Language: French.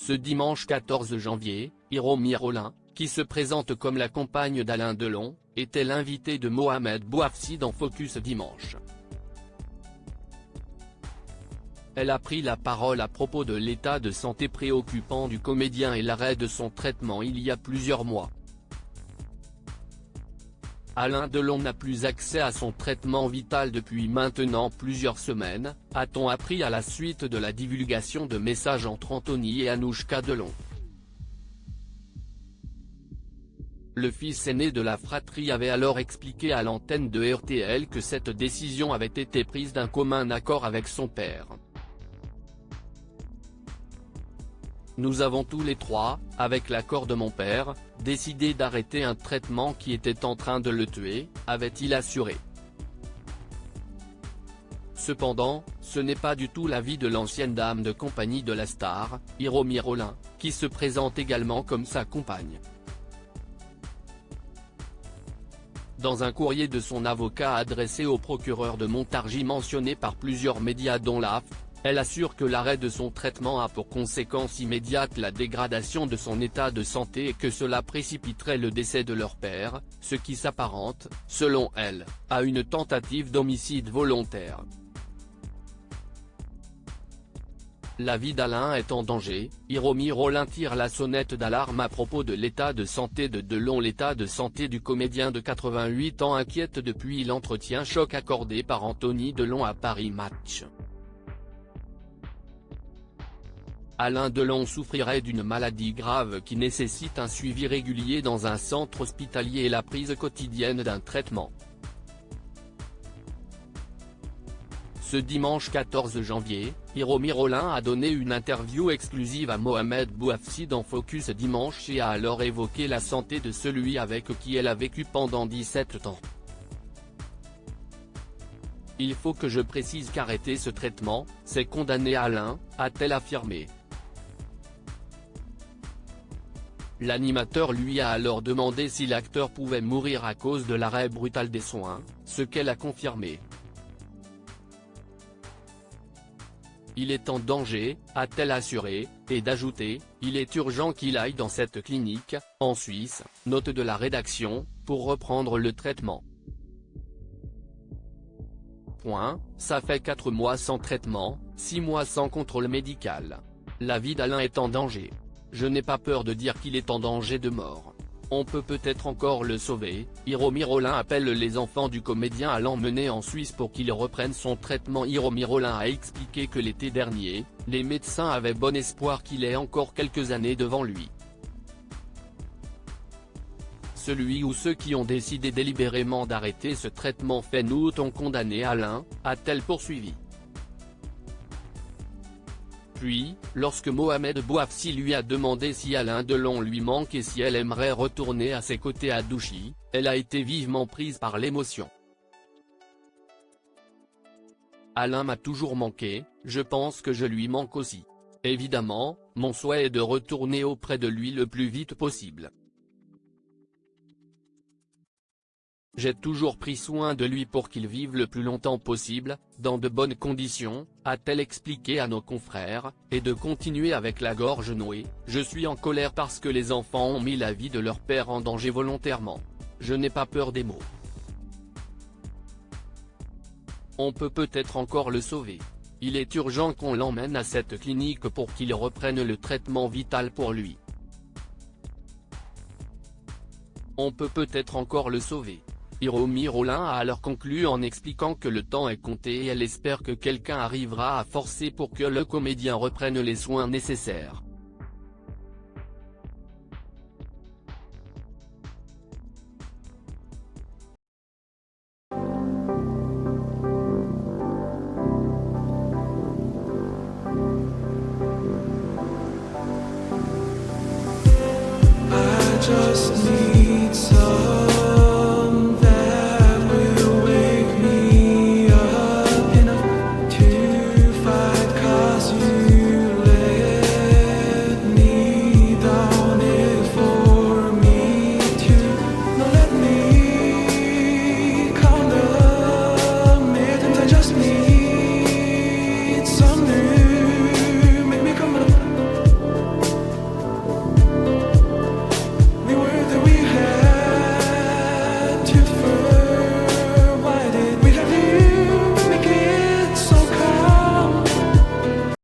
Ce dimanche 14 janvier, Hiromi Rollin, qui se présente comme la compagne d'Alain Delon, était l'invité de Mohamed Bouafsi dans Focus Dimanche. Elle a pris la parole à propos de l'état de santé préoccupant du comédien et l'arrêt de son traitement il y a plusieurs mois. Alain Delon n'a plus accès à son traitement vital depuis maintenant plusieurs semaines, a-t-on appris à la suite de la divulgation de messages entre Anthony et Anouchka Delon. Le fils aîné de la fratrie avait alors expliqué à l'antenne de RTL que cette décision avait été prise d'un commun accord avec son père. Nous avons tous les trois, avec l'accord de mon père, décidé d'arrêter un traitement qui était en train de le tuer, avait-il assuré. Cependant, ce n'est pas du tout l'avis de l'ancienne dame de compagnie de la star, Hiromi Rollin, qui se présente également comme sa compagne. Dans un courrier de son avocat adressé au procureur de Montargis mentionné par plusieurs médias dont l'AFP, elle assure que l'arrêt de son traitement a pour conséquence immédiate la dégradation de son état de santé et que cela précipiterait le décès de leur père, ce qui s'apparente, selon elle, à une tentative d'homicide volontaire. La vie d'Alain est en danger, Hiromi Rollin tire la sonnette d'alarme à propos de l'état de santé de Delon. L'état de santé du comédien de 88 ans inquiète depuis l'entretien choc accordé par Anthony Delon à Paris Match. Alain Delon souffrirait d'une maladie grave qui nécessite un suivi régulier dans un centre hospitalier et la prise quotidienne d'un traitement. Ce dimanche 14 janvier, Hiromi Rollin a donné une interview exclusive à Mohamed Bouafsi dans Focus Dimanche et a alors évoqué la santé de celui avec qui elle a vécu pendant 17 ans. Il faut que je précise qu'arrêter ce traitement, c'est condamner Alain, a-t-elle affirmé. L'animateur lui a alors demandé si l'acteur pouvait mourir à cause de l'arrêt brutal des soins, ce qu'elle a confirmé. Il est en danger, a-t-elle assuré, et d'ajouter, il est urgent qu'il aille dans cette clinique, en Suisse, note de la rédaction, pour reprendre le traitement. Ça fait 4 mois sans traitement, 6 mois sans contrôle médical. La vie d'Alain est en danger. Je n'ai pas peur de dire qu'il est en danger de mort. On peut peut-être encore le sauver. Hiromi Rollin appelle les enfants du comédien à l'emmener en Suisse pour qu'il reprenne son traitement. Hiromi Rollin a expliqué que l'été dernier, les médecins avaient bon espoir qu'il ait encore quelques années devant lui. Celui ou ceux qui ont décidé délibérément d'arrêter ce traitement fait nous ont condamné Alain, a-t-elle poursuivi. Puis, lorsque Mohamed Bouafsi lui a demandé si Alain Delon lui manque et si elle aimerait retourner à ses côtés à Douchy, elle a été vivement prise par l'émotion. Alain m'a toujours manqué, je pense que je lui manque aussi. Évidemment, mon souhait est de retourner auprès de lui le plus vite possible. J'ai toujours pris soin de lui pour qu'il vive le plus longtemps possible, dans de bonnes conditions, a-t-elle expliqué à nos confrères, et de continuer avec la gorge nouée, je suis en colère parce que les enfants ont mis la vie de leur père en danger volontairement. Je n'ai pas peur des mots. On peut peut-être encore le sauver. Il est urgent qu'on l'emmène à cette clinique pour qu'il reprenne le traitement vital pour lui. On peut peut-être encore le sauver. Hiromi Rollin a alors conclu en expliquant que le temps est compté et elle espère que quelqu'un arrivera à forcer pour que le comédien reprenne les soins nécessaires.